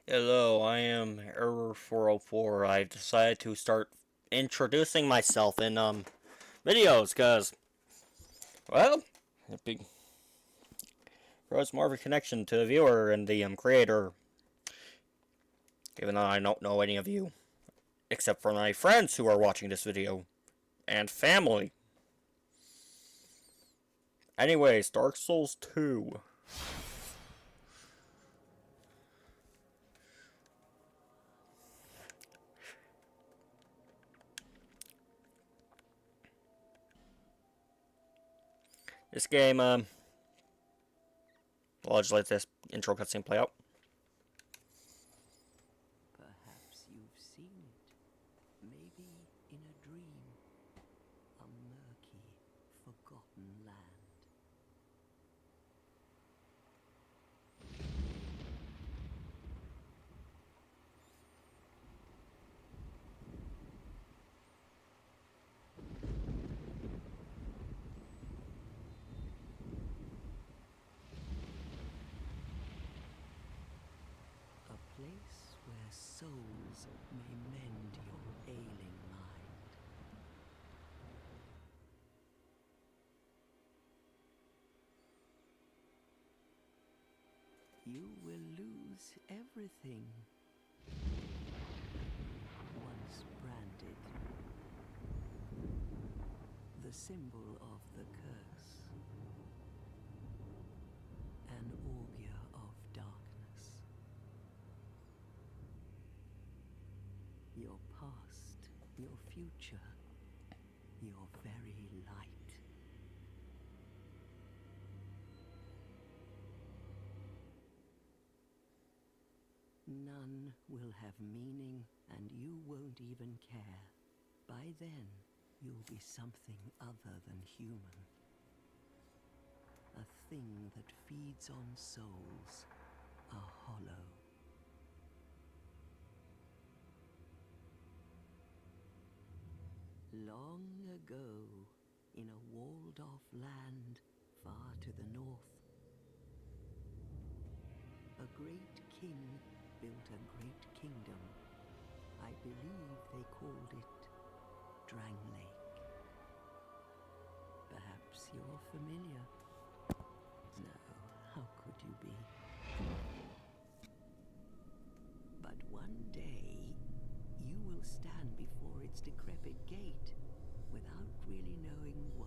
Hello, I am Error 404. I decided to start introducing myself in videos because well, it grows more of a connection to the viewer and the creator. Even though I don't know any of you, except for my friends who are watching this video and family. Anyways, Dark Souls 2. This game, well, I'll just let this intro cutscene play out. Perhaps you've seen it, maybe in a dream, a murky, forgotten land. A place where souls may mend your ailing mind. You will lose everything once branded, the symbol of the curse, an augur of darkness. Your past, your future, your very light. None will have meaning, and you won't even care. By then, you'll be something other than human. A thing that feeds on souls, a hollow. Long ago, in a walled-off land far to the north, a great king built a great kingdom. I believe they called it Drangleic. Perhaps you're familiar. No, how could you be? But one day, you will stand before its decrepit gate without really knowing why.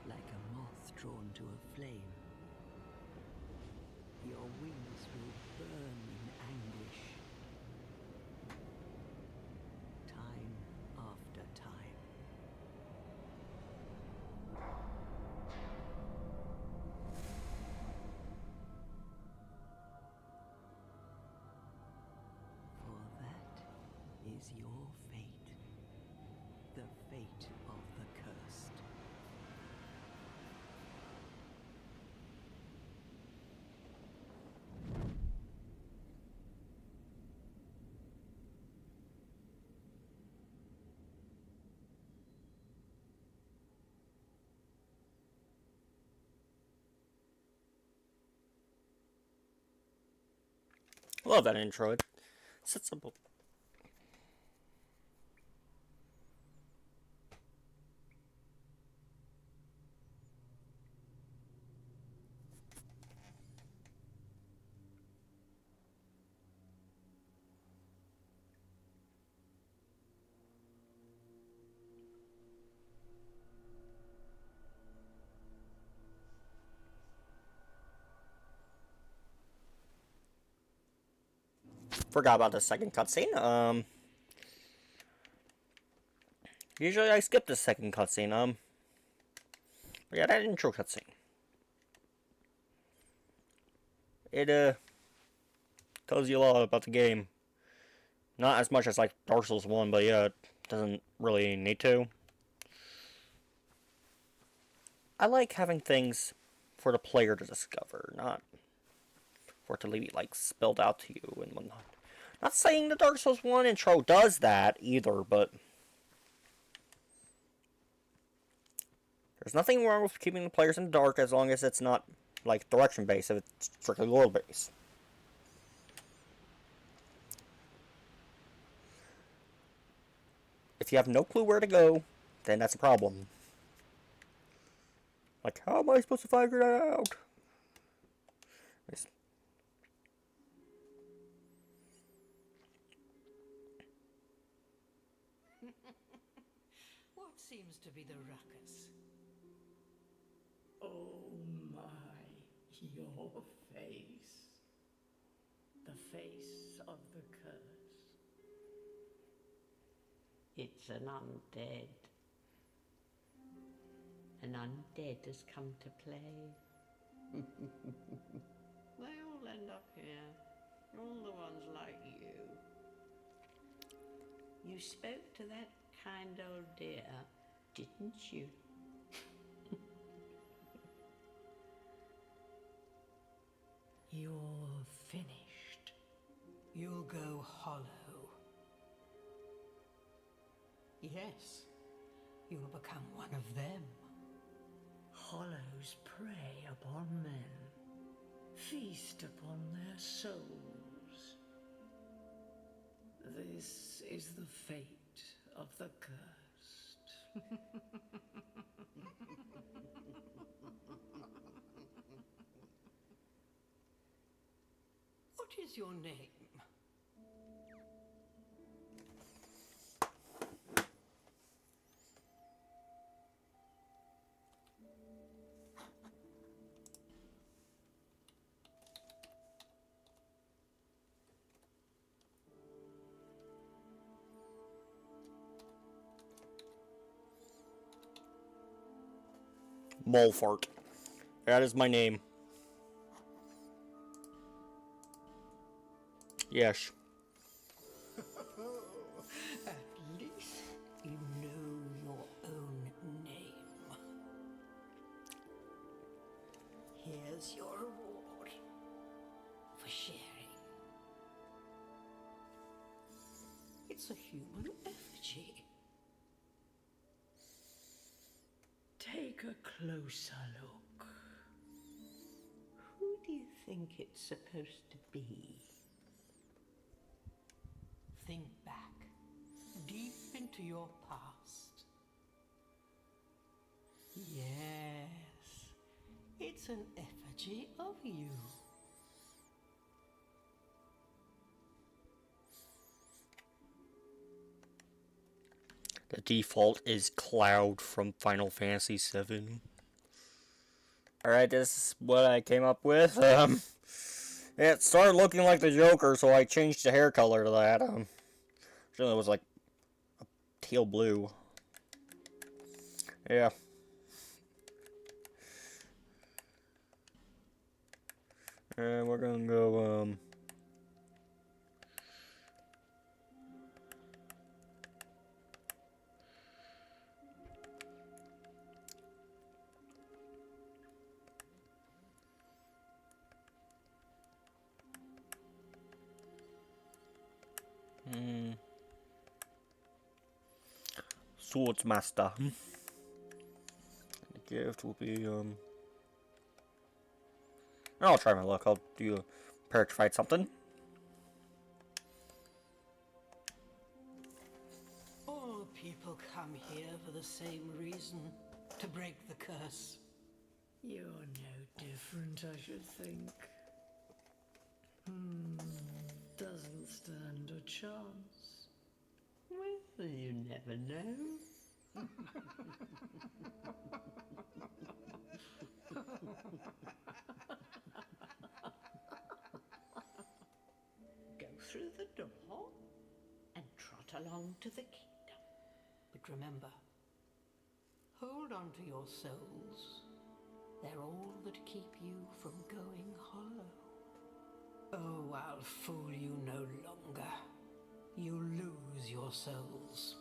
Like a moth drawn to a flame, your wings will burn in anguish. Time after time. For that is your fate. The fate of the cursed. Love that intro. It's simple. forgot about the second cutscene. Usually I skip the second cutscene. Yeah, that intro cutscene. It tells you a lot about the game. Not as much as like Dark Souls 1, but yeah, it doesn't really need to. I like having things for the player to discover, not for it to be like spelled out to you and whatnot. Not saying the Dark Souls 1 intro does that either, but there's nothing wrong with keeping the players in the dark as long as it's not like direction based, if it's strictly lore based. If you have no clue where to go, then that's a problem. Like, how am I supposed to figure that out? What seems to be the ruckus? Oh my, your face. The face of the curse. It's an undead. An undead has come to play. They all end up here. All the ones like you. You spoke to that kind old dear, didn't you? You're finished. You'll go hollow. Yes, you'll become one of them. Hollows prey upon men, feast upon their souls. This is the fate of the cursed. What is your name? Molfart. That is my name. Yes. At least you know your own name. Here's your reward for sharing. It's a human effigy. Take a closer look. Who do you think it's supposed to be? Think back, deep into your past. Yes, it's an effigy of you. The default is Cloud from Final Fantasy VII. Alright, this is what I came up with. It started looking like the Joker, so I changed the hair color to that. Originally it was like a teal blue. Yeah. And we're gonna go, Swordsmaster. The gift will be, I'll try my luck. I'll do a petrified something. All people come here for the same reason, to break the curse. You're no different, I should think. Doesn't stand a chance. Well, you never know. Go through the door and trot along to the kingdom. But remember, hold on to your souls. They're all that keep you from going hollow. Oh, I'll fool you no longer. You lose your souls.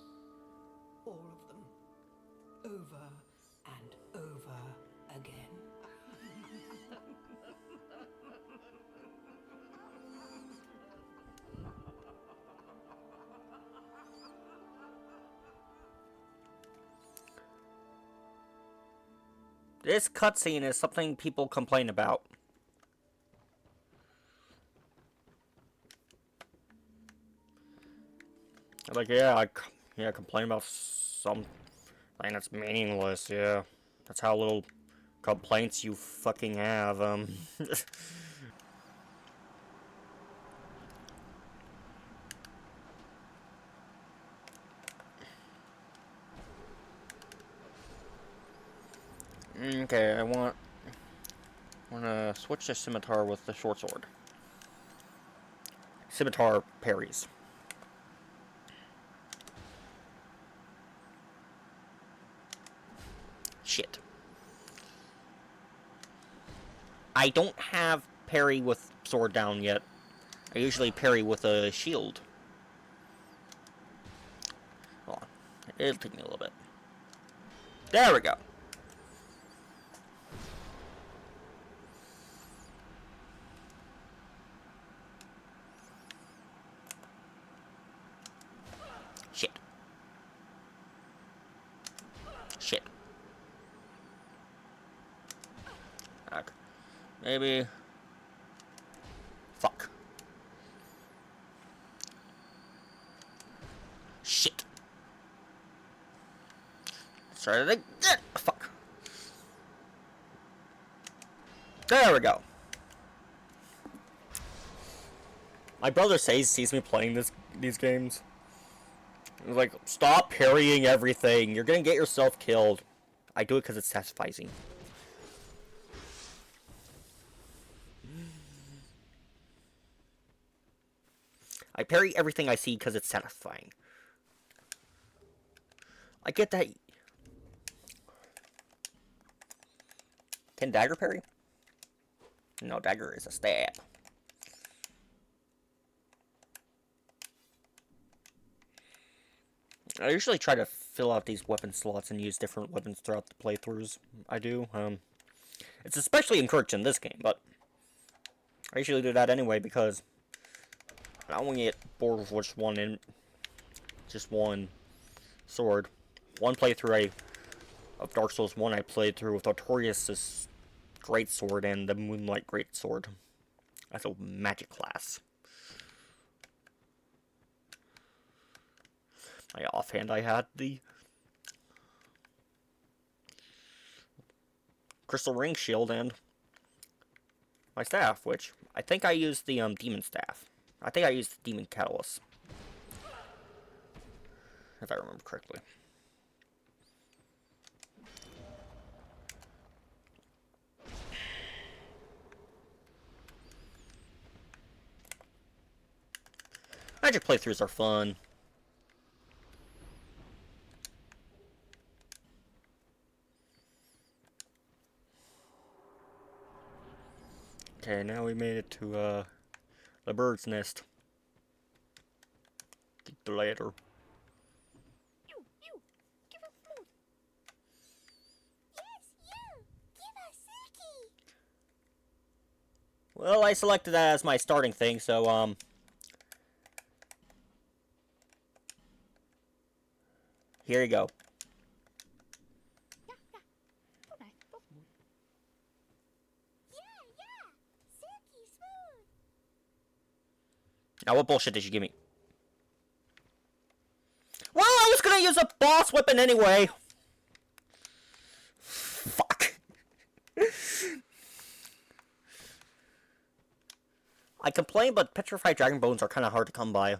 All of them. Over and over again. This cutscene is something people complain about. Like, yeah, I complain about something that's meaningless, yeah. That's how little complaints you fucking have, Okay, I wanna switch to scimitar with the short sword. Scimitar parries. Shit. I don't have parry with sword down yet. I usually parry with a shield. Hold on. It'll take me a little bit. There we go. Shit. Shit. Okay. Maybe. Fuck. Shit. Let's try it again. Fuck. There we go. My brother sees me playing these games. He's like, stop parrying everything. You're gonna get yourself killed. I do it because it's satisfying. I parry everything I see because it's satisfying. I get that. Can dagger parry? No, dagger is a stab. I usually try to fill out these weapon slots and use different weapons throughout the playthroughs. I do. It's especially encouraged in this game, but I usually do that anyway because I don't want to get bored with just one sword. One playthrough of Dark Souls 1 I played through with Artorias' Greatsword and the Moonlight Greatsword. That's a magic class. My offhand, I had the Crystal Ring Shield and my staff, which I think I used the Demon Staff. I think I used the Demon Catalyst, if I remember correctly. Magic playthroughs are fun. Okay, now we made it to the bird's nest. Get the ladder. You, give us food. Yes, you, give us Silky. Well, I selected that as my starting thing, so here you go. Yeah, Silky smooth. Now, what bullshit did you give me? Well, I was gonna use a boss weapon anyway. Fuck. I complain, but petrified dragon bones are kind of hard to come by.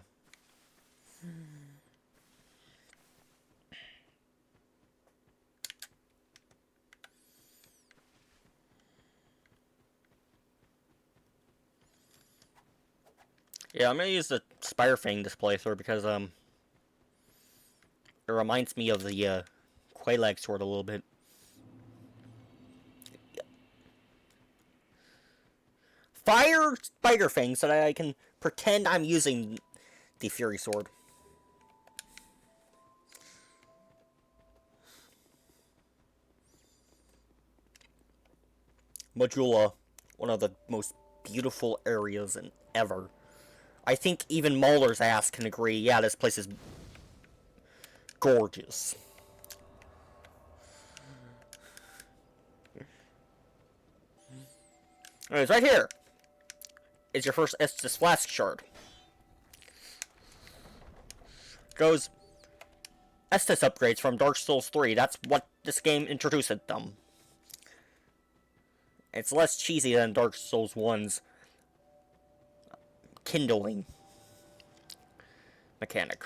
Yeah, I'm gonna use the Spire Fang this playthrough because it reminds me of the Quelaag sword a little bit. Fire Spider Fang so that I can pretend I'm using the Fury Sword. Majula, one of the most beautiful areas in ever. I think even Mauler's ass can agree, yeah, this place is gorgeous. Anyways, right here is your first Estus Flask Shard. Goes Estus upgrades from Dark Souls 3. That's what this game introduced them. It's less cheesy than Dark Souls 1's kindling mechanic.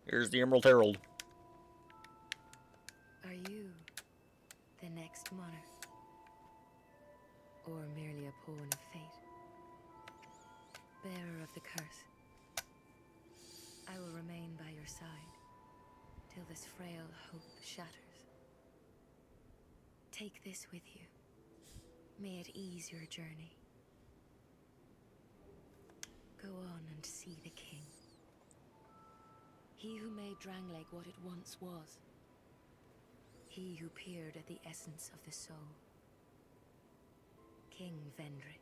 Here's the Emerald Herald. Are you the next monarch? Or merely a pawn of fate? Bearer of the curse, I will remain by your side till this frail hope shatters. Take this with you. May it ease your journey. Go on and see the king. He who made Drangleic what it once was. He who peered at the essence of the soul. King Vendrick.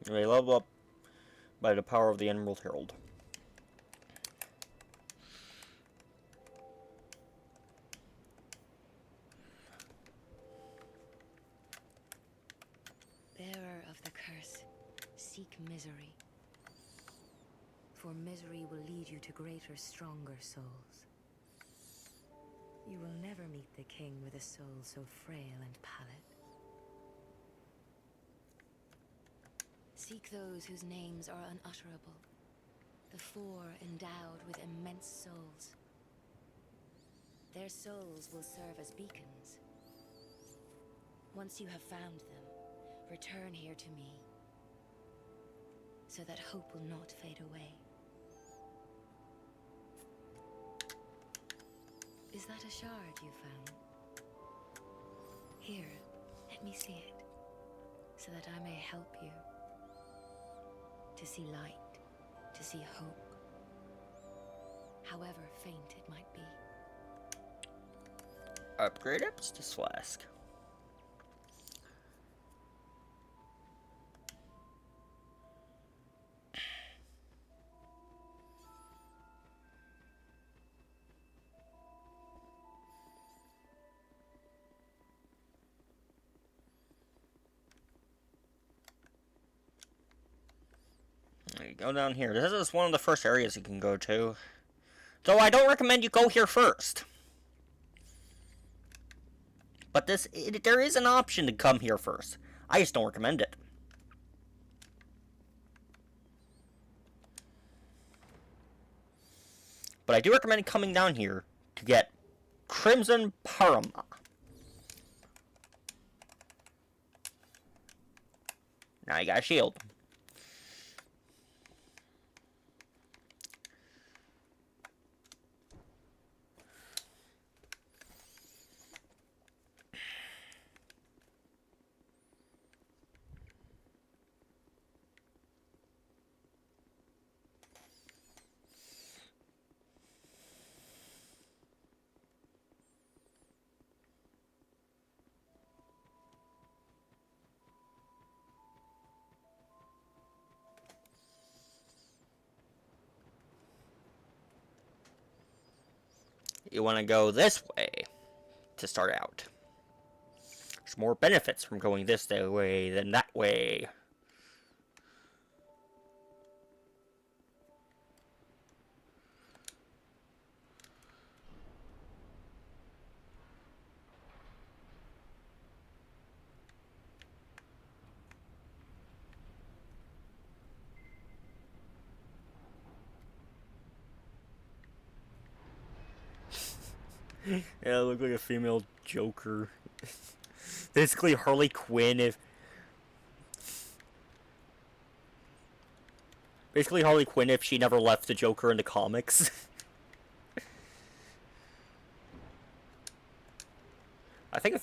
You may level up by the power of the Emerald Herald. Bearer of the curse, seek misery. For misery will lead you to greater, stronger souls. You will never meet the king with a soul so frail and pallid. Seek those whose names are unutterable. The four endowed with immense souls. Their souls will serve as beacons. Once you have found them, return here to me, so that hope will not fade away. Is that a shard you found? Here, let me see it, so that I may help you. To see light, to see hope, however faint it might be. Upgrade Estus Flask. Go down here. This is one of the first areas you can go to. So I don't recommend you go here first. But there is an option to come here first. I just don't recommend it. But I do recommend coming down here to get Crimson Parama. Now you got a shield. You want to go this way to start out. There's more benefits from going this way than that way. Yeah, look like a female Joker. Basically, Harley Quinn if. Basically, Harley Quinn if she never left the Joker in the comics. I think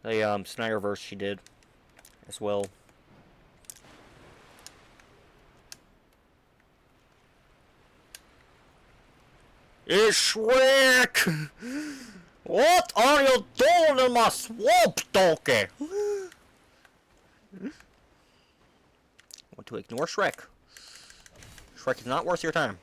the Snyderverse she did as well. It's Shrek! What are you doing in my swamp, donkey? Want to ignore Shrek. Shrek is not worth your time.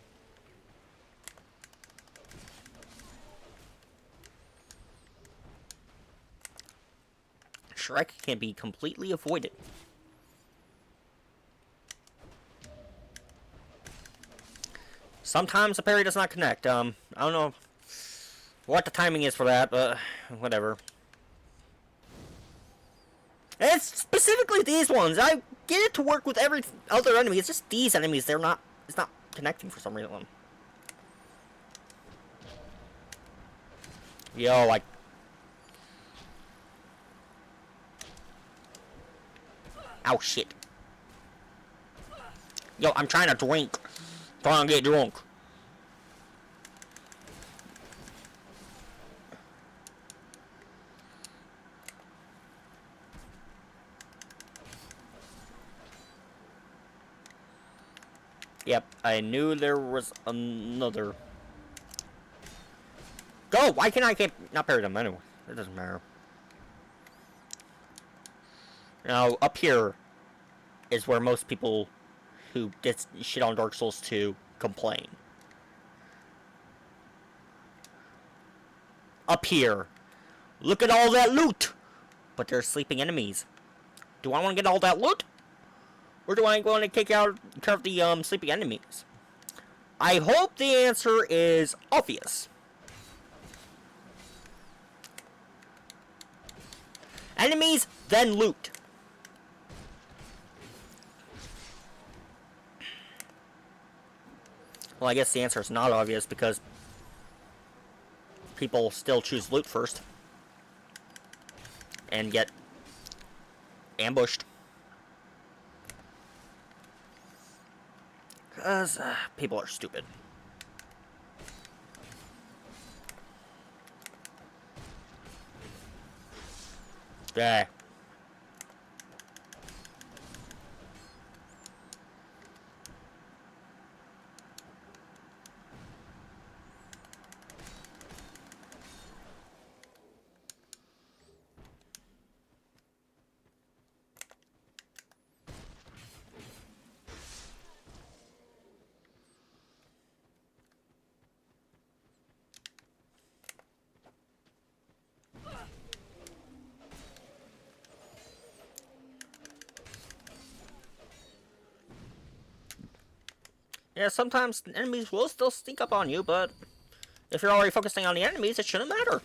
Shrek can be completely avoided. Sometimes the parry does not connect. I don't know what the timing is for that, but whatever. And it's specifically these ones. I get it to work with every other enemy. It's just these enemies. They're not. It's not connecting for some reason. Yo, like. Ow, shit. Yo, I'm trying to drink. Trying to get drunk. Yep, I knew there was another. Go! Why can't I keep not parry them anyway? It doesn't matter. Now, up here is where most people who get shit on Dark Souls 2 complain. Up here. Look at all that loot! But there's sleeping enemies. Do I want to get all that loot? Or do I want to take out care of the sleeping enemies? I hope the answer is obvious. Enemies, then loot. Well, I guess the answer is not obvious because people still choose loot first and get ambushed. Because people are stupid. Okay. Yeah, sometimes enemies will still sneak up on you, but if you're already focusing on the enemies, it shouldn't matter.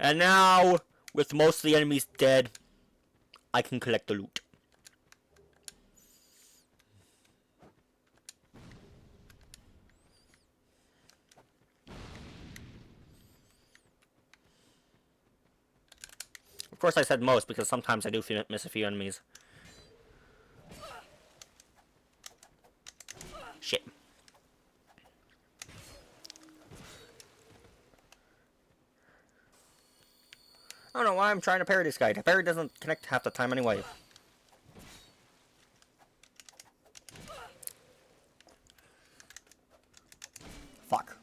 And now, with most of the enemies dead, I can collect the loot. Of course I said most, because sometimes I do miss a few enemies. Shit. I don't know why I'm trying to parry this guy. The parry doesn't connect half the time anyway. Fuck.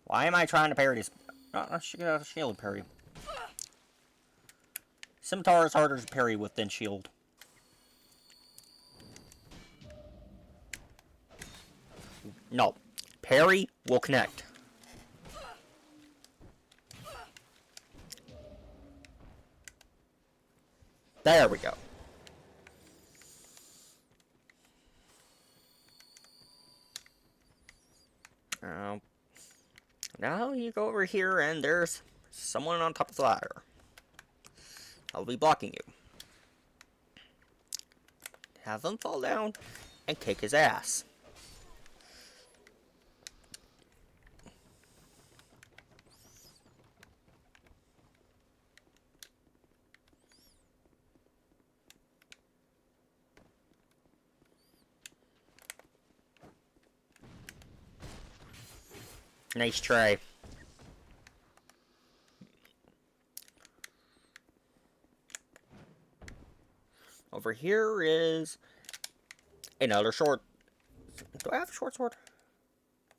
Why am I trying to parry this? I should get a shield parry. Scimitar is harder to parry with than shield. No. Parry will connect. There we go. Now you go over here and there's someone on top of the ladder. I'll be blocking you. Have him fall down and kick his ass. Nice try. Over here is another short. Do I have a short sword?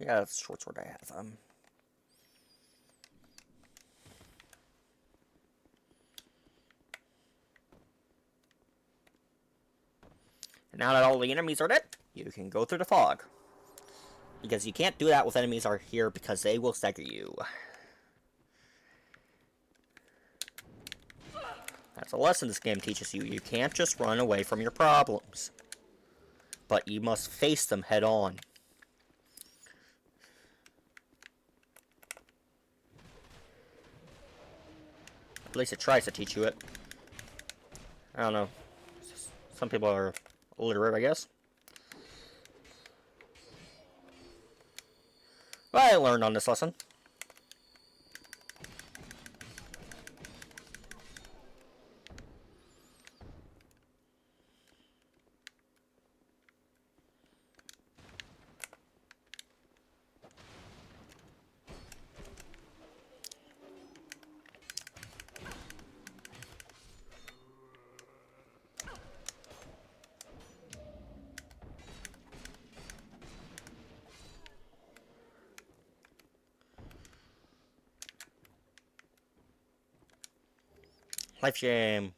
Yeah, that's a short sword I have. And now that all the enemies are dead, you can go through the fog. Because you can't do that with enemies are here because they will stagger you. That's a lesson this game teaches you. You can't just run away from your problems. But you must face them head on. At least it tries to teach you it. I don't know. Some people are illiterate, I guess. Well, I learned on this lesson. Life Gem.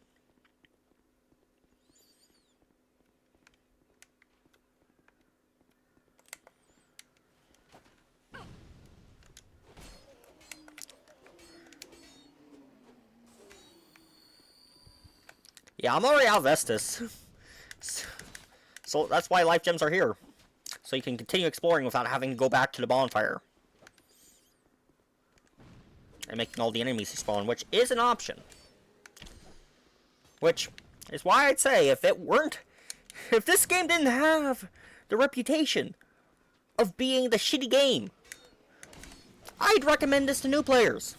Yeah, I'm already out of Estus. So that's why life gems are here. So you can continue exploring without having to go back to the bonfire. And making all the enemies respawn, which is an option. Which is why I'd say if this game didn't have the reputation of being the shitty game, I'd recommend this to new players.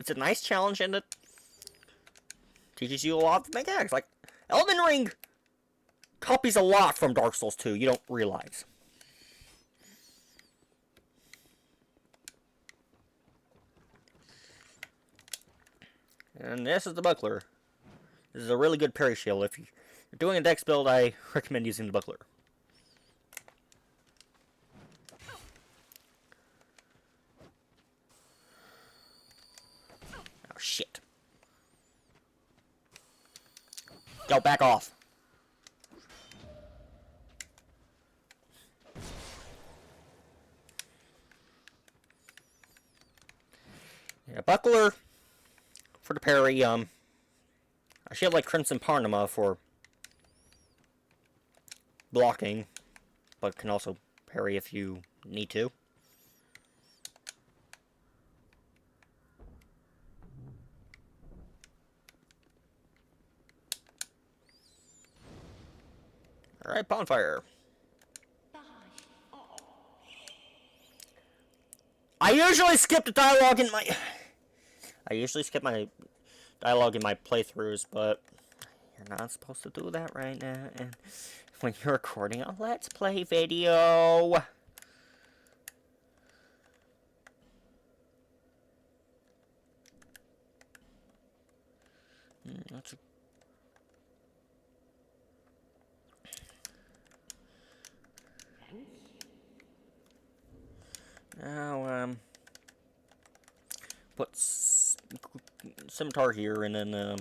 It's a nice challenge and it teaches you a lot of mechanics. Like, Elden Ring copies a lot from Dark Souls 2, you don't realize. And this is the buckler. This is a really good parry shield. If you're doing a dex build, I recommend using the buckler. Oh, shit. Go back off. Yeah, buckler for the parry, I should like Crimson Parnama for blocking, but can also parry if you need to. Alright, bonfire. I usually skip the dialogue in my... I usually skip my dialogue in my playthroughs, but you're not supposed to do that right now. And when you're recording a Let's Play video... That's a... Now, put Scimitar here, and then,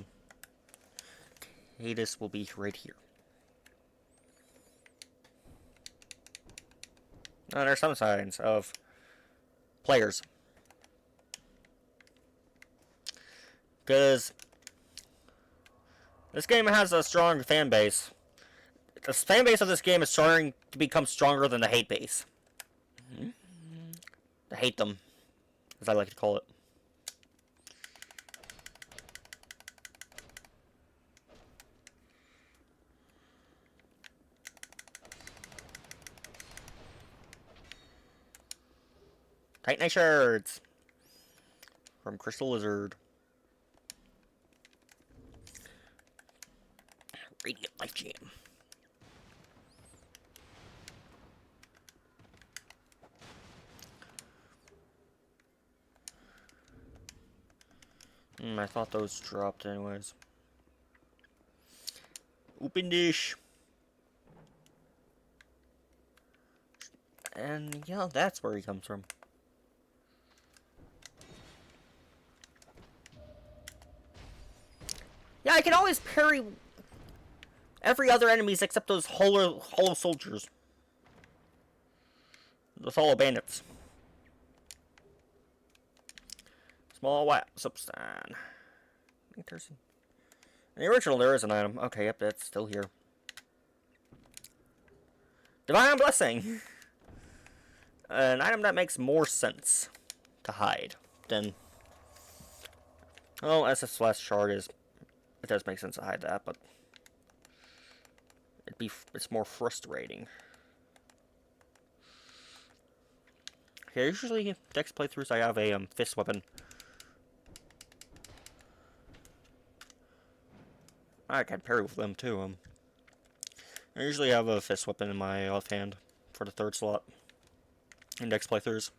Hades will be right here. Now, there are some signs of players. Because this game has a strong fan base. The fan base of this game is starting to become stronger than the hate base. The hate them, as I like to call it. Titanite shards from Crystal Lizard. Radiant Life Jam. I thought those dropped anyways. Open dish. And yeah, that's where he comes from. Yeah, I can always parry every other enemies except those hollow soldiers. Those hollow bandits. Small white substance. I think there's... In the original, there is an item. Okay, yep, that's still here. Divine Blessing! An item that makes more sense to hide than... Oh, SS Flash Shard is... It does make sense to hide that, but... It's more frustrating. Okay, usually, next playthroughs I have a fist weapon. I can parry with them too. I usually have a fist weapon in my offhand for the third slot in next playthroughs.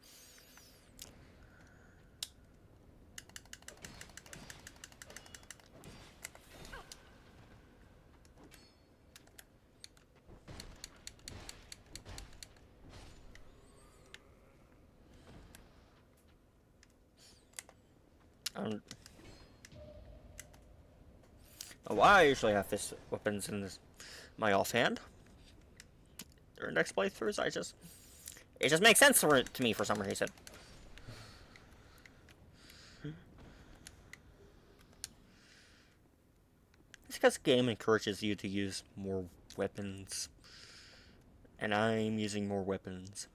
Why I usually have fist weapons in my offhand during next playthroughs, it just makes sense to me for some reason. It's because the game encourages you to use more weapons, and I'm using more weapons.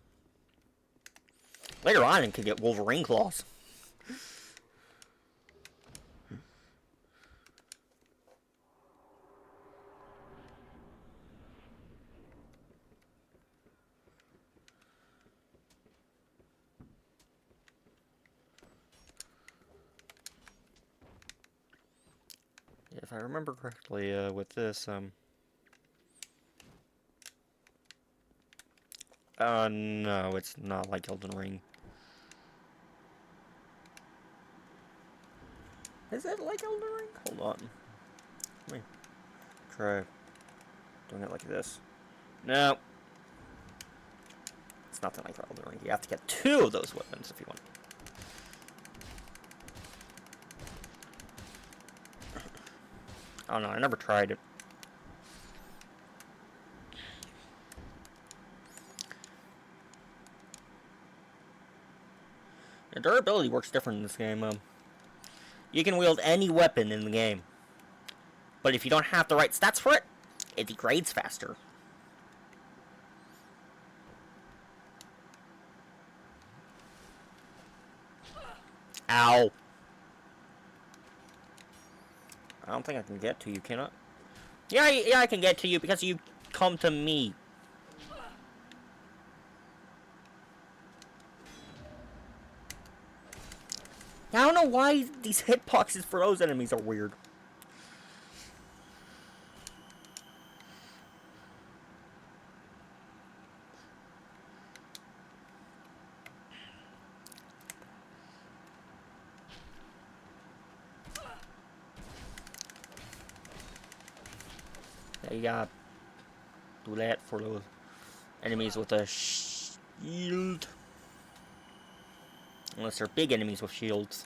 Later on, I could get Wolverine claws. If I remember correctly, with this, no, it's not like Elden Ring. Is it like Elden Ring? Hold on. Let me try doing it like this. No. It's nothing like Elden Ring. You have to get 2 of those weapons if you want. Oh no, I never tried it. The durability works different in this game. You can wield any weapon in the game, but if you don't have the right stats for it, it degrades faster. Ow. I don't think I can get to you, can I? Yeah, I can get to you because you come to me. I don't know why these hitboxes for those enemies are weird. Yeah, you gotta do that for those enemies with a shield. Unless they're big enemies with shields.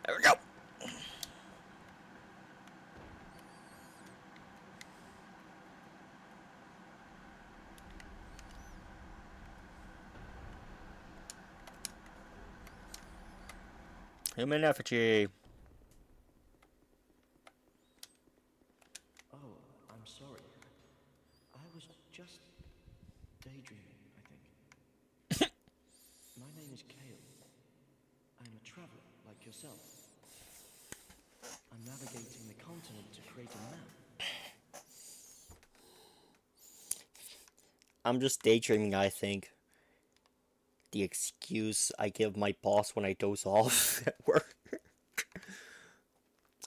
There we go. Human effigy. Oh, I'm sorry. I was just daydreaming, I think. My name is Kale. I'm a traveler like yourself. I'm navigating the continent to create a map. I'm just daydreaming, I think. The excuse I give my boss when I doze off at work.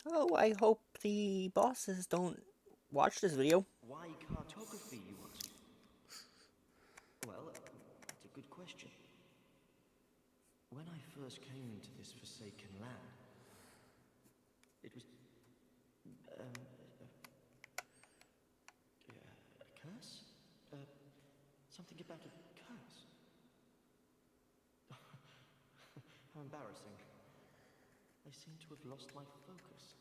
Oh, I hope the bosses don't watch this video. Why cartography, you ask? Well, that's a good question. When I first came into this forsaken land, it was a curse? Something about a curse? How embarrassing. I seem to have lost my focus.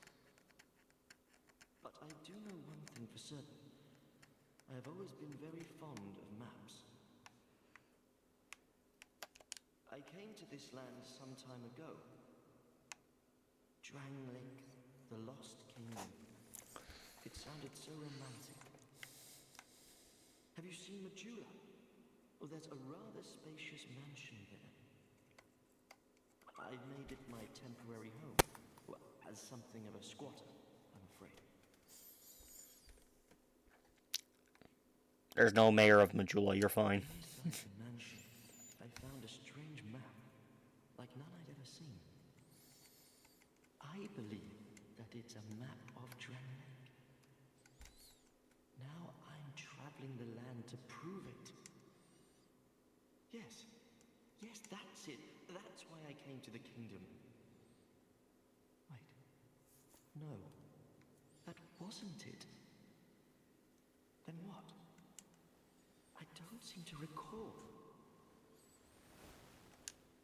But I do know one thing for certain. I have always been very fond of maps. I came to this land some time ago. Drangleic, the Lost Kingdom. It sounded so romantic. Have you seen Majula? Oh, there's a rather spacious mansion there. I made it my temporary home. Well, as something of a squatter, I'm afraid. There's no mayor of Majula, you're fine. Inside the mansion, I found a strange map, like none I'd ever seen. I believe that it's a map of Drangleic. Now I'm traveling the land to prove it. Yes, that's it. That's why I came to the kingdom. Wait, no, that wasn't it. Then what? I don't seem to recall.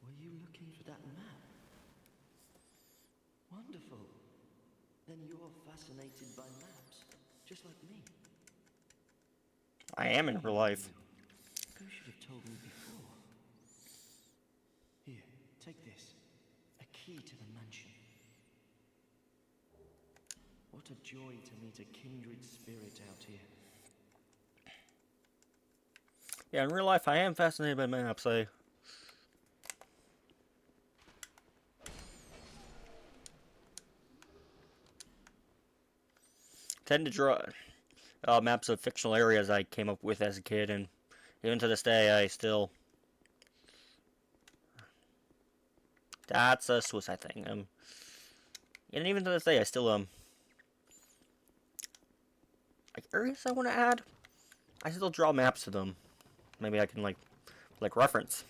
Were you looking for that map? Wonderful. Then you're fascinated by maps, just like me. I am in real life. You should have told me before. Here, take this. A key to the mansion. What a joy to meet a kindred spirit out here. Yeah, in real life, I am fascinated by maps. I tend to draw maps of fictional areas I came up with as a kid, and even to this day, I still. That's a suicide thing. And even to this day, I still like areas I want to add. I still draw maps to them. Maybe I can like reference.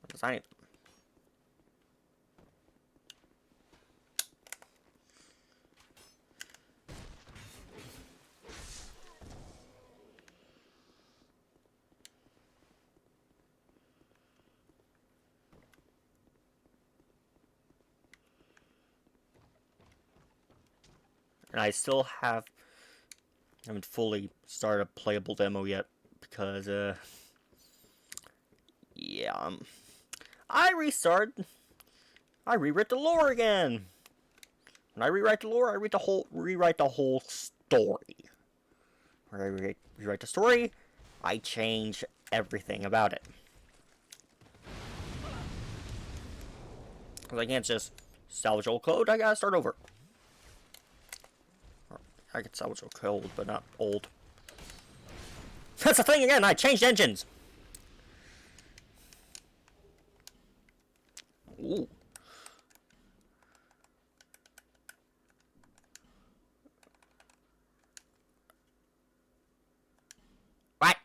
Design it. And I still haven't fully started a playable demo yet because yeah, I rewrite the lore again. When I rewrite the lore, I rewrite the whole story. When I rewrite the story, I change everything about it. Because I can't just salvage old code, I gotta start over. I can salvage old code, but not old. That's the thing again, I changed engines! Ooh. What?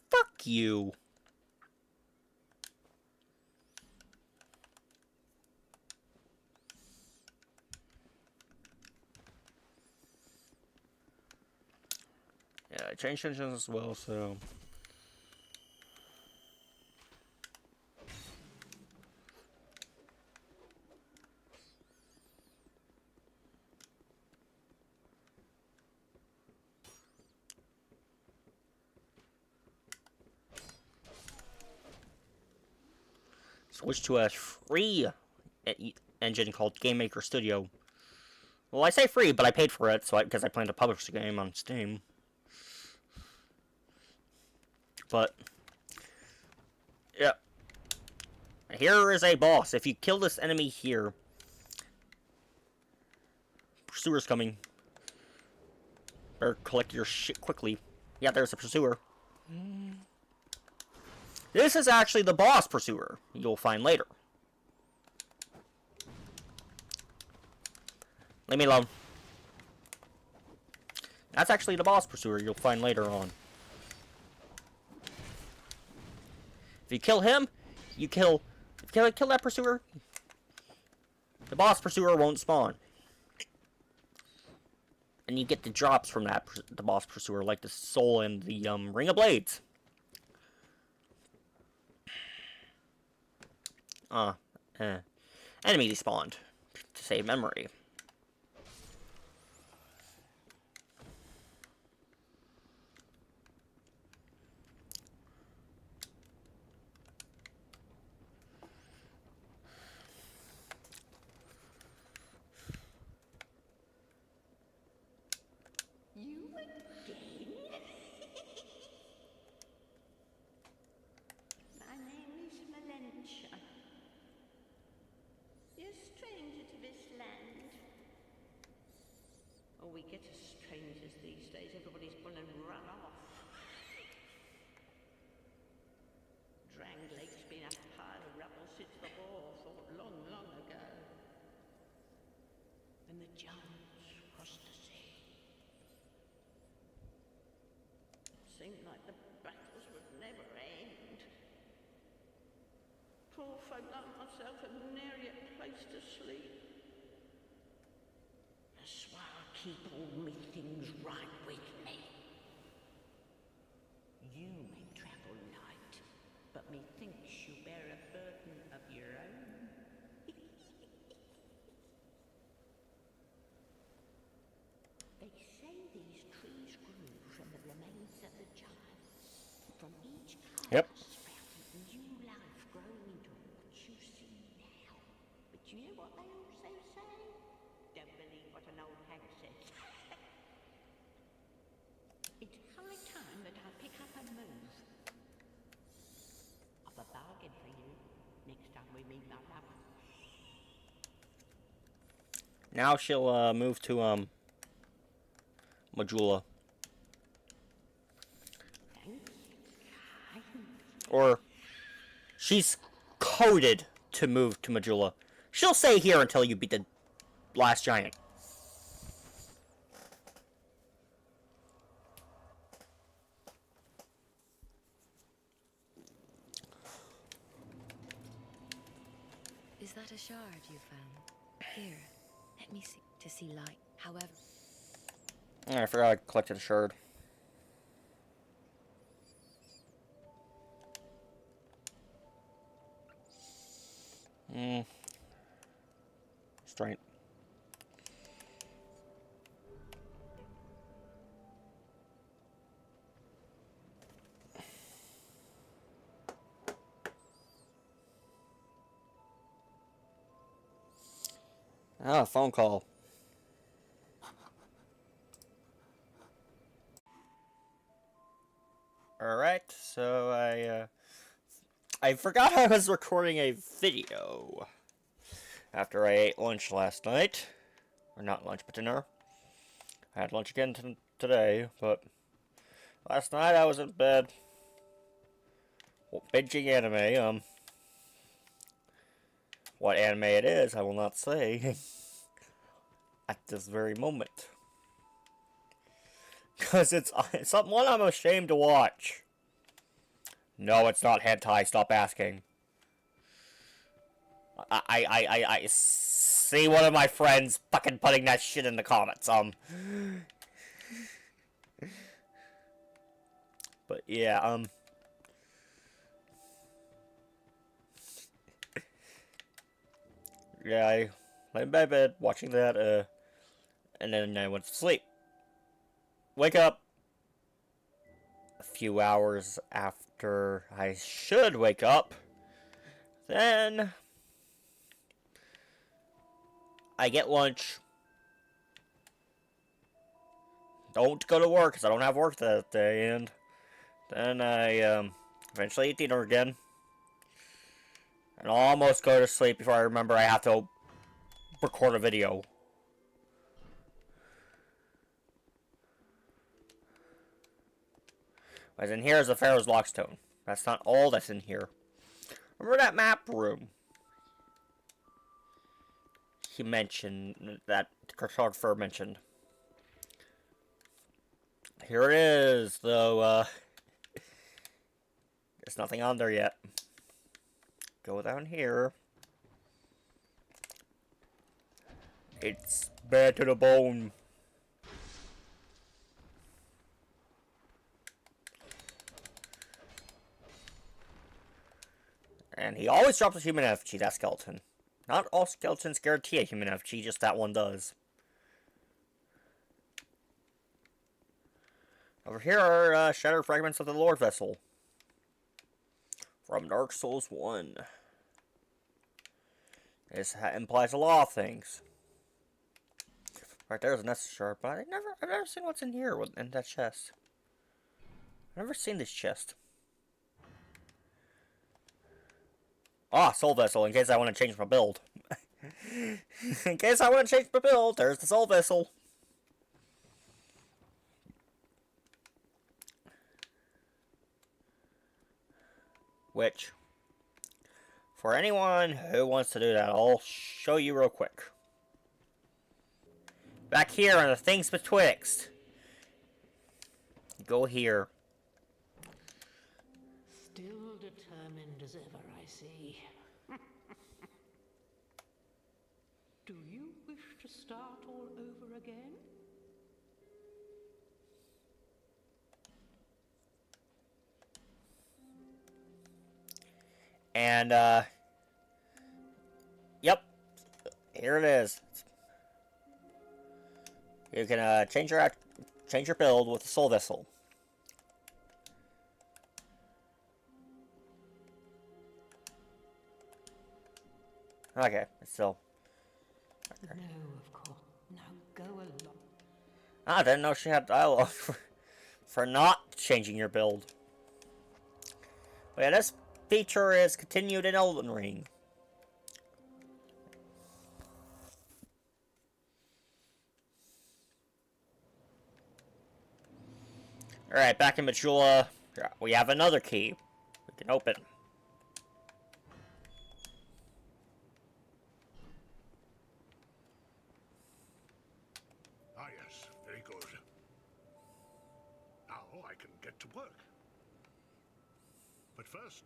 Fuck you. Yeah, I changed engines as well, so... switch to a free engine called Game Maker Studio. Well, I say free, but I paid for it, so because I plan to publish the game on Steam. But yeah, here is a boss. If you kill this enemy here, pursuer's coming. Better collect your shit quickly. Yeah, there's a pursuer. This is actually the boss pursuer. You'll find later. Leave me alone. That's actually the boss pursuer you'll find later on. If you kill him, you kill that pursuer, the boss pursuer won't spawn. And you get the drops from the boss pursuer, like the soul and the Ring of Blades. Enemy despawned to save memory. You again? My name is Valentia. You're a stranger to this land. Oh, we get as strangers these days. Everybody's gone and run off. Dranglake's been a pile of rubble since the war fought long, long ago. And the giants crossed the sea. Seemed like the battles would never end. Poor folk like myself have nary a place to sleep. That's why I keep all me things right with me. You may travel light, but methinks you bear a burden of your own. They say these trees grew from the remains of the giants. From each Yep. sprouted new life growing into what you see now. But you know what they also say? Don't believe what an old hag says. It's high time that I pick up a move. I've a bargain for you next time we meet, my love. Now she'll move to Majula. Or she's coded to move to Majula. She'll stay here until you beat the last giant. Is that a shard you found? Here, let me see. To see light. However, I forgot I collected a shard. Strength. Ah, phone call. Alright, so I forgot I was recording a video after I ate lunch last night. Or not lunch, but dinner. I had lunch again today, but last night I was in bed binging anime. What anime it is, I will not say at this very moment. Because it's one I'm ashamed to watch. No, it's not hentai, stop asking. I see one of my friends fucking putting that shit in the comments, But yeah, yeah, I lay in my bed watching that, and then I went to sleep. Wake up a few hours after I should wake up. Then I get lunch. Don't go to work because I don't have work that day, and then I eventually eat dinner again, and almost go to sleep before I remember I have to record a video. What's in here is the Pharaoh's Lockstone. That's not all that's in here. Remember that map room? He mentioned, that cartographer mentioned. Here it is, though, there's nothing on there yet. Go down here. It's bad to the bone. And he always drops a human effigy, that skeleton. Not all skeletons guarantee a human effigy, just that one does. Over here are shattered fragments of the Lord Vessel. From Dark Souls 1. This implies a lot of things. Right there's a Nessus shard, but I've never seen what's in here, in that chest. I've never seen this chest. Ah, Soul Vessel, in case I want to change my build. In case I want to change my build, there's the Soul Vessel. Which, for anyone who wants to do that, I'll show you real quick. Back here are the things betwixt. Go here. Still determined as ever, I see. Do you wish to start all over again? And, yep. Here it is. You can, change your build with the Soul Vessel. Okay, so. No, of course. Now go along. I didn't know she had dialogue for not changing your build. But yeah, this feature is continued in Elden Ring. Alright, back in Majula, we have another key we can open. Ah, yes, very good. Now I can get to work. But first,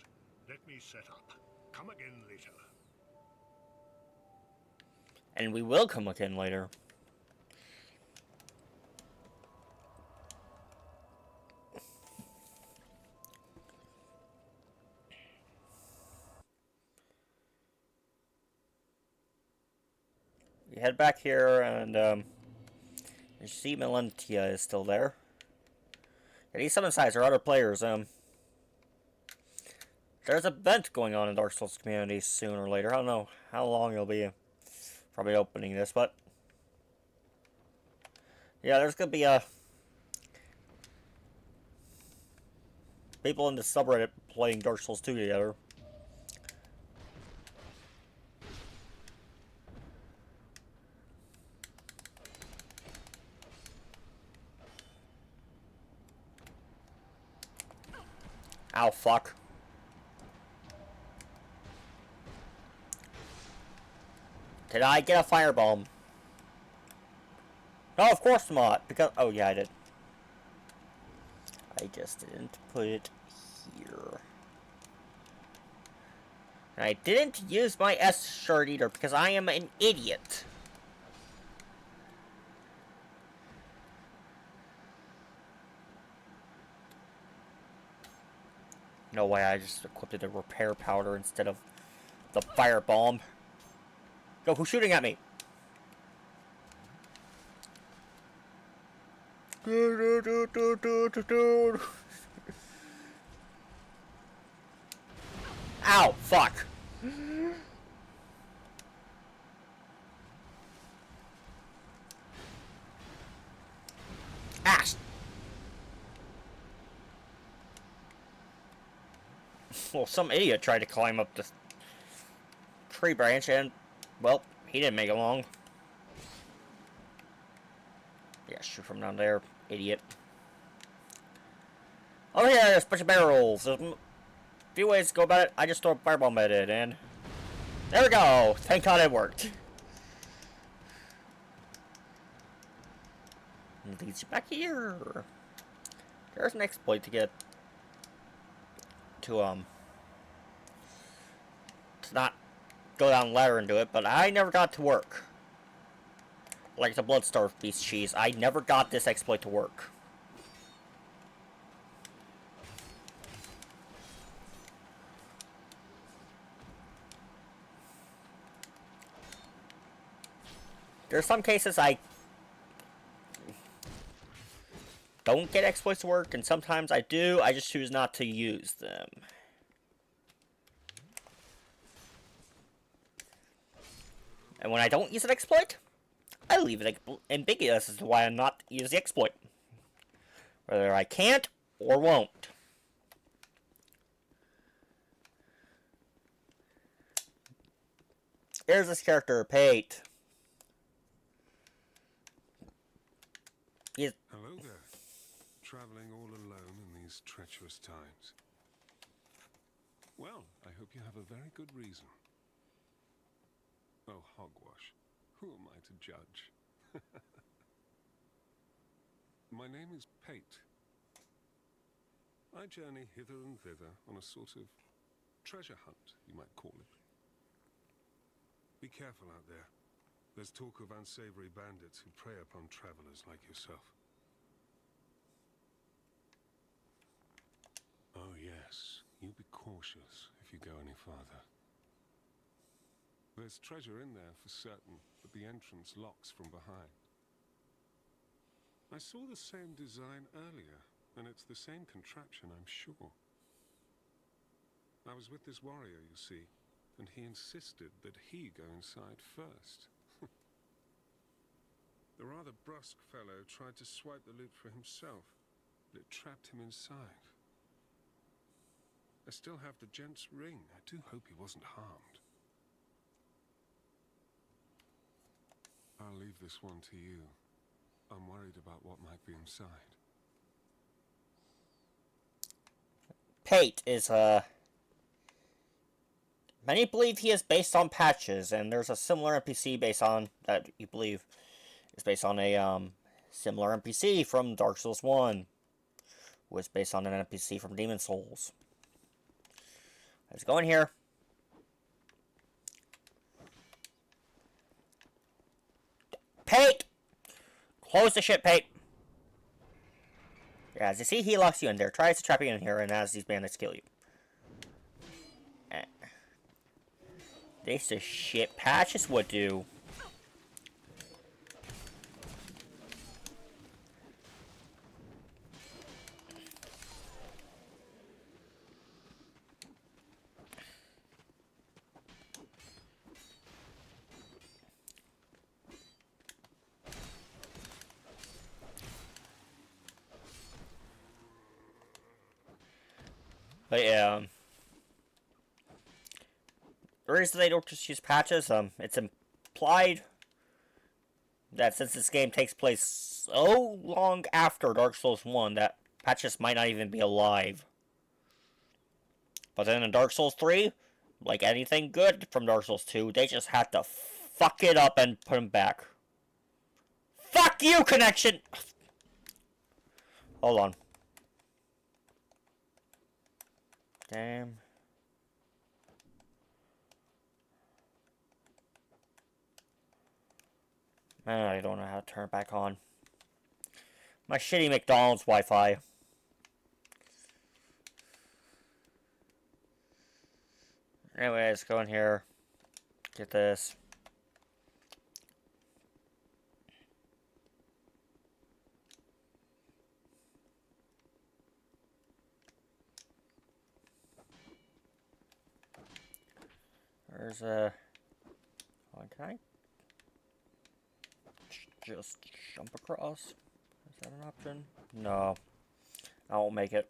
let me set up. Come again later. And we will come again later. You head back here, and you see Melentia is still there. Yeah, these summon sites are other players. There's an event going on in Dark Souls community sooner or later. I don't know how long it'll be. Probably opening this, but yeah, there's gonna be people in the subreddit playing Dark Souls 2 together. Ow, fuck. Did I get a firebomb? No, of course not. Because, oh yeah, I did. I just didn't put it here. And I didn't use my S shard either because I am an idiot. No way, I just equipped it a repair powder instead of the firebomb. Yo, who's shooting at me? Ow, fuck. Ah! Well, some idiot tried to climb up the tree branch and, well, he didn't make it long. Yeah, shoot from down there, idiot. Oh yeah, there's a bunch of barrels. There's a few ways to go about it. I just throw a firebomb at it, and there we go. Thank God it worked. And leads you back here. There's an exploit to get to not go down the ladder and do it, but I never got to work. Like the Bloodstarved Beast Cheese, I never got this exploit to work. There's some cases I don't get exploits to work, and sometimes I do, I just choose not to use them. And when I don't use an exploit, I leave it ambiguous as to why I'm not using the exploit. Whether I can't or won't. Here's this character, Pate. Hello there. Traveling all alone in these treacherous times. Well, I hope you have a very good reason. Oh, hogwash. Who am I to judge? My name is Pate. I journey hither and thither on a sort of treasure hunt, you might call it. Be careful out there. There's talk of unsavory bandits who prey upon travelers like yourself. Oh yes, you be cautious if you go any farther. There's treasure in there for certain, but the entrance locks from behind. I saw the same design earlier, and it's the same contraption, I'm sure. I was with this warrior, you see, and he insisted that he go inside first. The rather brusque fellow tried to swipe the loot for himself, but it trapped him inside. I still have the gent's ring. I do hope he wasn't harmed. I'll leave this one to you. I'm worried about what might be inside. Pate is, many believe he is based on Patches, and there's a similar NPC based on, that you believe is based on a, similar NPC from Dark Souls 1, who is based on an NPC from Demon Souls. Let's go in here. Pate! Close the ship, Pate! Yeah, as you see, he locks you in there, tries to trap you in here, and as these bandits kill you. This is shit Patches would do. But yeah, the reason they don't just use Patches, it's implied that since this game takes place so long after Dark Souls 1, that Patches might not even be alive. But then in Dark Souls 3, like anything good from Dark Souls 2, they just had to fuck it up and put him back. Fuck you, connection! Hold on. Damn. I don't know how to turn it back on. My shitty McDonald's Wi-Fi. Anyways, go in here. Get this. There's a... Okay. Just jump across. Is that an option? No. I won't make it.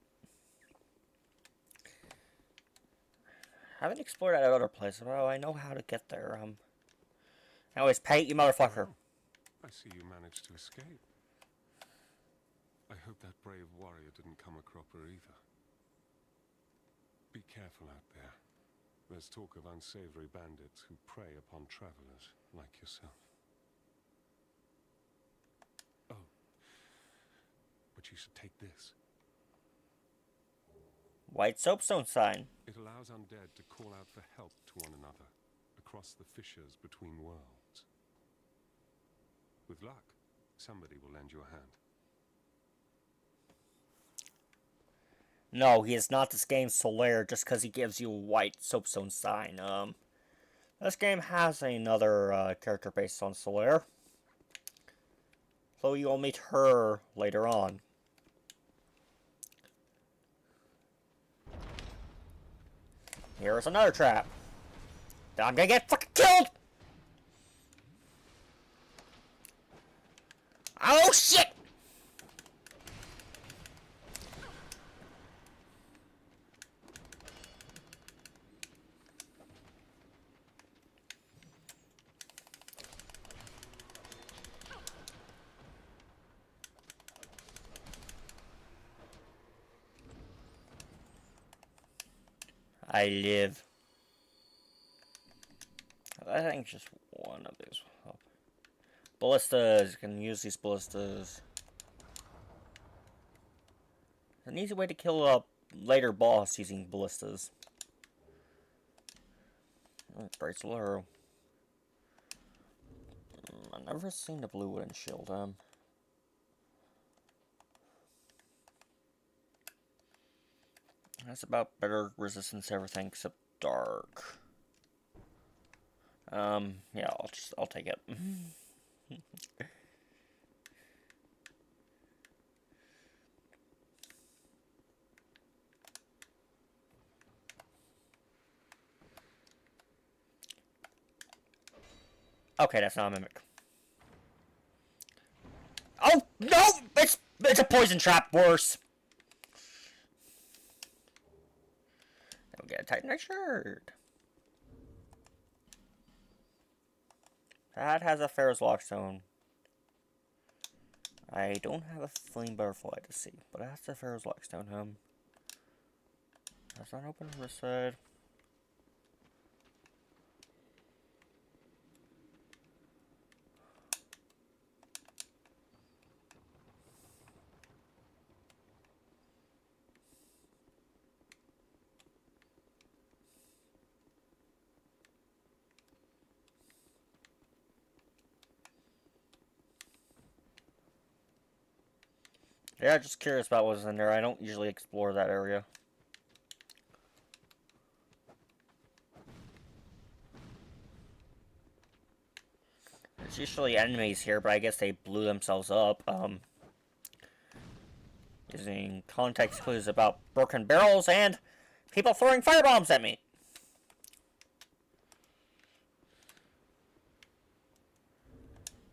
Haven't explored that other place. Well, I know how to get there. Anyways, pay you motherfucker. I see you managed to escape. I hope that brave warrior didn't come a cropper either. Be careful out there. There's talk of unsavory bandits who prey upon travelers like yourself. Oh, but you should take this. White soapstone sign. It allows undead to call out for help to one another across the fissures between worlds. With luck, somebody will lend you a hand. No, he is not this game's Solaire just because he gives you a white soapstone sign. This game has another character based on Solaire. So you'll meet her later on. Here's another trap. I'm gonna get fucking killed! Oh shit! I live. I think just one of these. Oh. Ballistas. You can use these ballistas. An easy way to kill a later boss using ballistas. Bracelet arrow. I've never seen a blue wooden shield. That's about better resistance to everything except dark. Yeah, I'll take it. Okay, that's not a mimic. Oh no! It's a poison trap. Worse. Then we gotta tighten our shirt. That has a Pharaoh's Lockstone. I don't have a Flame Butterfly to see, but that's the Pharaoh's Lockstone. That's not open on this side. Yeah, just curious about what's in there. I don't usually explore that area. There's usually enemies here, but I guess they blew themselves up. Using context clues about broken barrels and people throwing firebombs at me.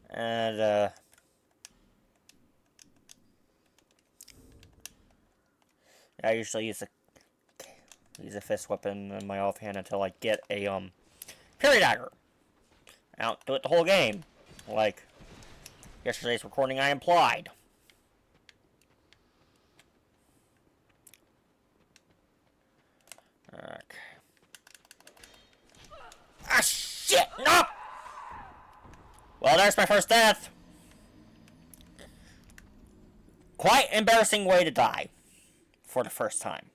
And, I usually use a fist weapon in my offhand until I get a parry dagger. I don't do it the whole game, like yesterday's recording I implied. Okay. Ah shit! No! Well, there's my first death. Quite embarrassing way to die. For the first time.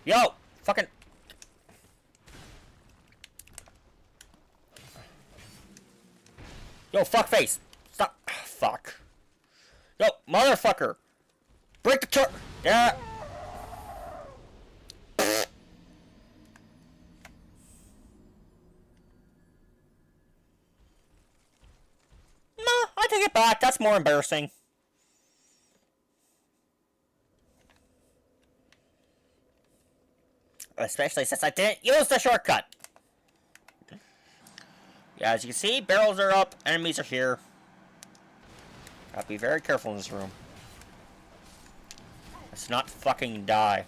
Yo! Fucking... Yo, fuckface! Stop! Fuck. Yo, motherfucker! Break the turret! Yeah! I take it back. That's more embarrassing. Especially since I didn't use the shortcut. Yeah, as you can see, barrels are up, enemies are here. Gotta be very careful in this room. Let's not fucking die.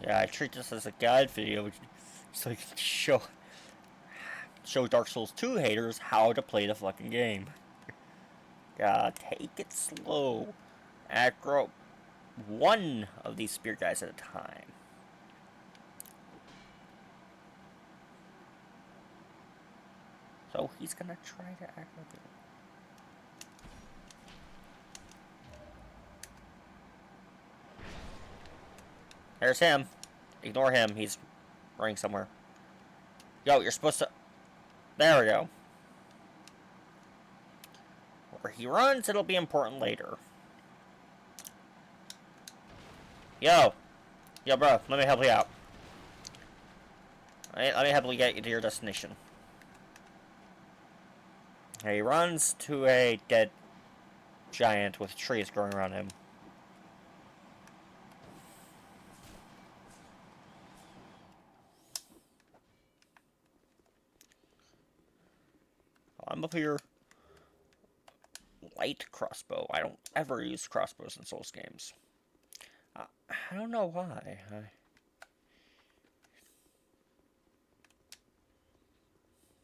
Yeah, I treat this as a guide video, so I can show Dark Souls 2 haters how to play the fucking game. Take it slow. Aggro one of these spear guys at a time. So he's gonna try to aggro it. There's him. Ignore him. He's running somewhere. Yo, you're supposed to... There we go. Where he runs, it'll be important later. Yo, bro, let me help you out. Let me help you get you to your destination. He runs to a dead giant with trees growing around him. I'm up here. Light crossbow. I don't ever use crossbows in Souls games. I don't know why.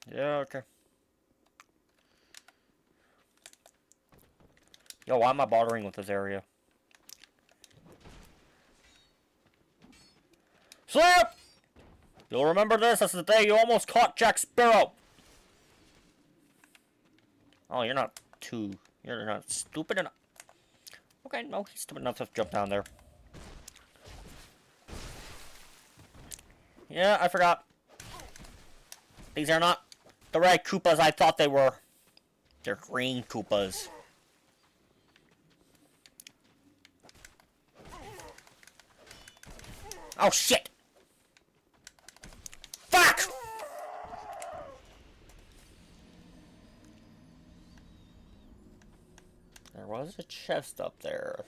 Yeah, okay. Yo, why am I bothering with this area? Slip! You'll remember this as the day you almost caught Jack Sparrow. Oh, you're not stupid enough. Okay, no, he's stupid enough to jump down there. Yeah, I forgot. These are not the red Koopas I thought they were. They're green Koopas. Oh, shit! Fuck! There was a chest up there.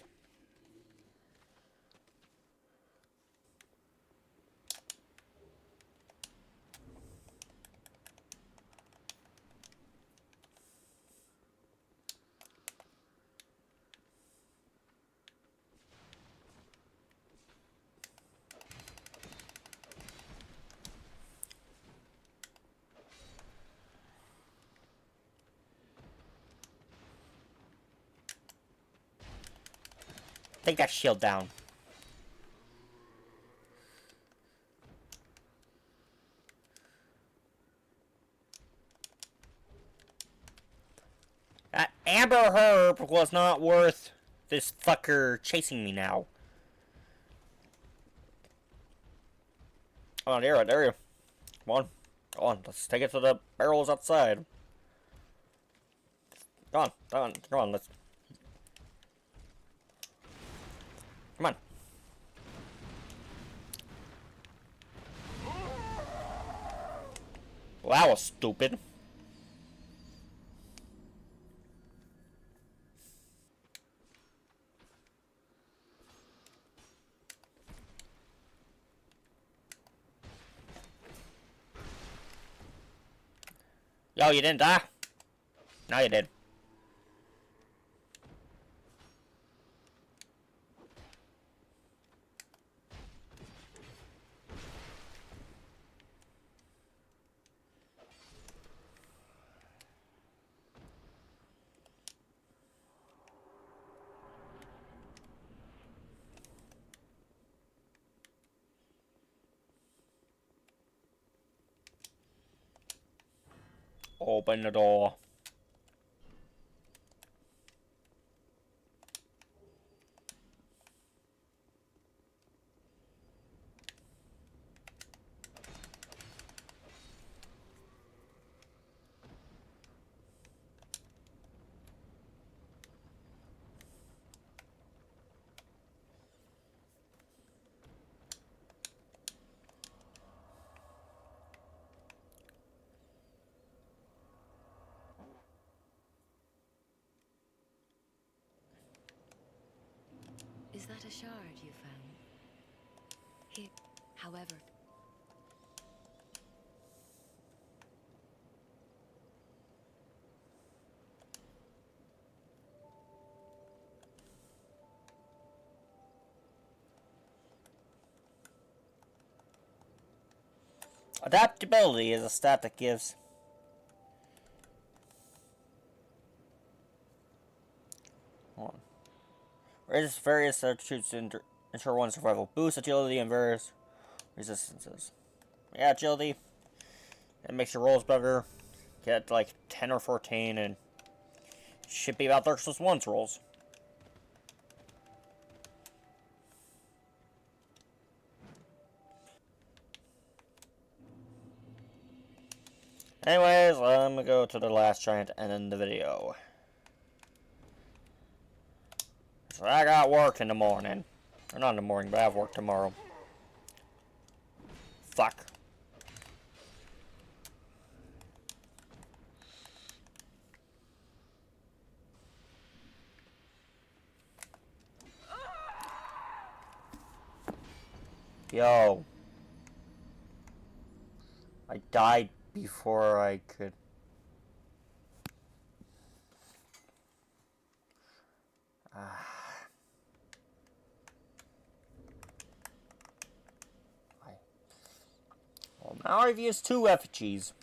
Take that shield down. That Amber Herb was not worth this fucker chasing me now. Oh, there you go. Come on, let's take it to the barrels outside. Come on, let's... Come on. Well, that was stupid. Yo, you didn't die? No, you did. Open the door. Is that a shard you found? Here, however. Adaptability is a stat that gives raises various attributes to ensure one's survival. Boost agility and various resistances. Yeah, agility. It makes your rolls better. Get like 10 or 14 and should be about Dark Souls 1's rolls. Anyways, let me go to the last giant and end the video. So I got work in the morning. Or not in the morning, but I have work tomorrow. Fuck. Yo. I died before I could. Well, now I've used 2 effigies.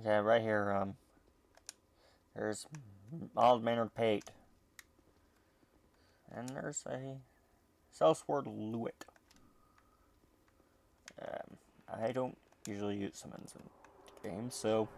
Okay, right here, there's Mild Mannered Pate. And there's a Southward Lewitt. I don't usually use summons in games, so...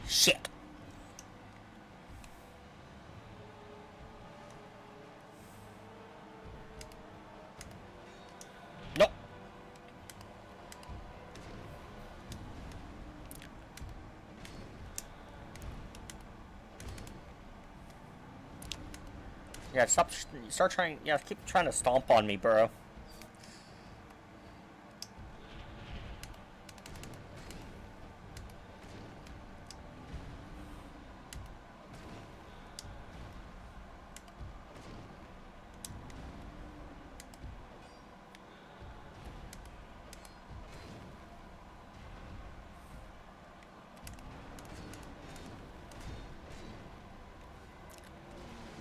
Shit! Nope! Yeah, start trying, yeah, keep trying to stomp on me, bro.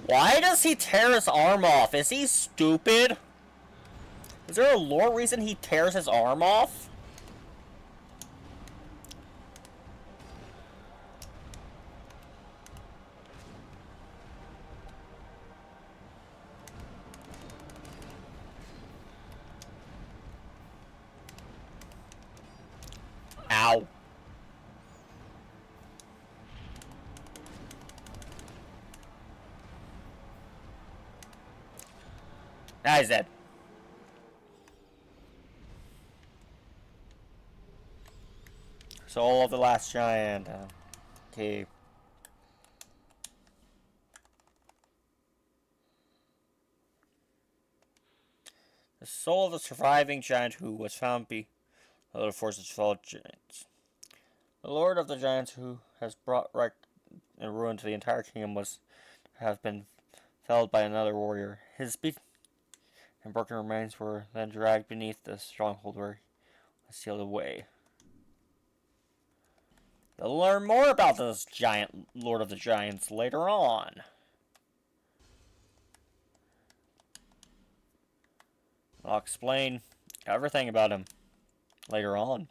Why does he tear his arm off? Is he stupid? Is there a lore reason he tears his arm off? Ow. Now he's dead. Soul of the Last Giant. Okay. The soul of the surviving giant who was found by the forces of fellow giants. The Lord of the Giants who has brought wreck and ruin to the entire kingdom was have been felled by another warrior. His beaten and broken remains were then dragged beneath the stronghold where he was sealed away. You'll learn more about this giant Lord of the Giants later on. I'll explain everything about him later on.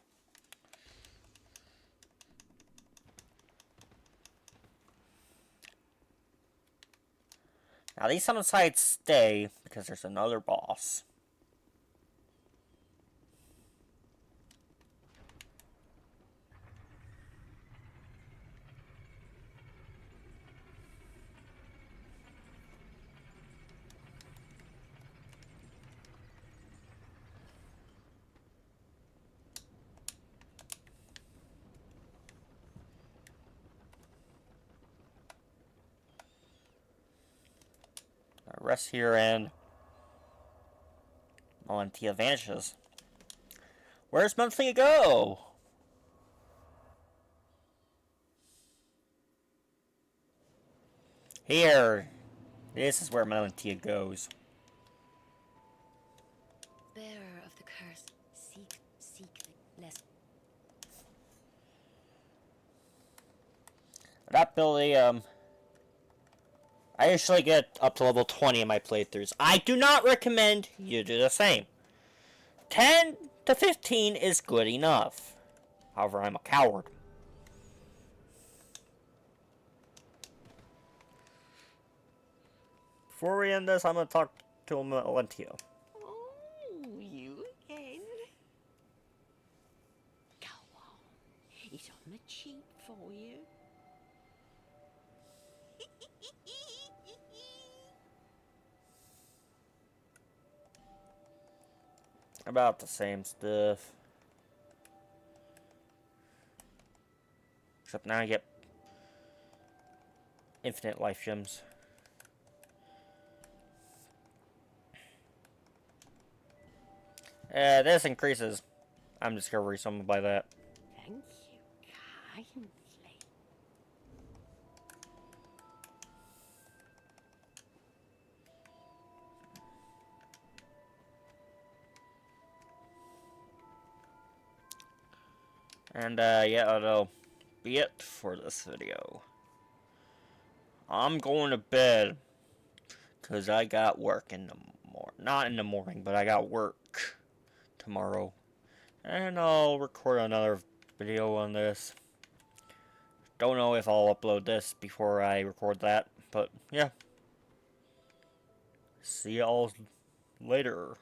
Now these summon sites stay because there's another boss. Rest here and Melentia vanishes. Where's Melentia go? Here. This is where Melentia goes. Bearer of the curse, seek the less. That ability, I usually get up to level 20 in my playthroughs. I do not recommend you do the same. 10 to 15 is good enough. However, I'm a coward. Before we end this, I'm going to talk to Melentia. Oh, you again? Go on. It's on the cheap for you. About the same stuff. Except now I get infinite life gems. This increases. I'm discovering something by that. Thank you kindly. And yeah, that'll be it for this video. I'm going to bed because I got work in the morning. Not in the morning, but I got work tomorrow. And I'll record another video on this. Don't know if I'll upload this before I record that, but yeah. See y'all later.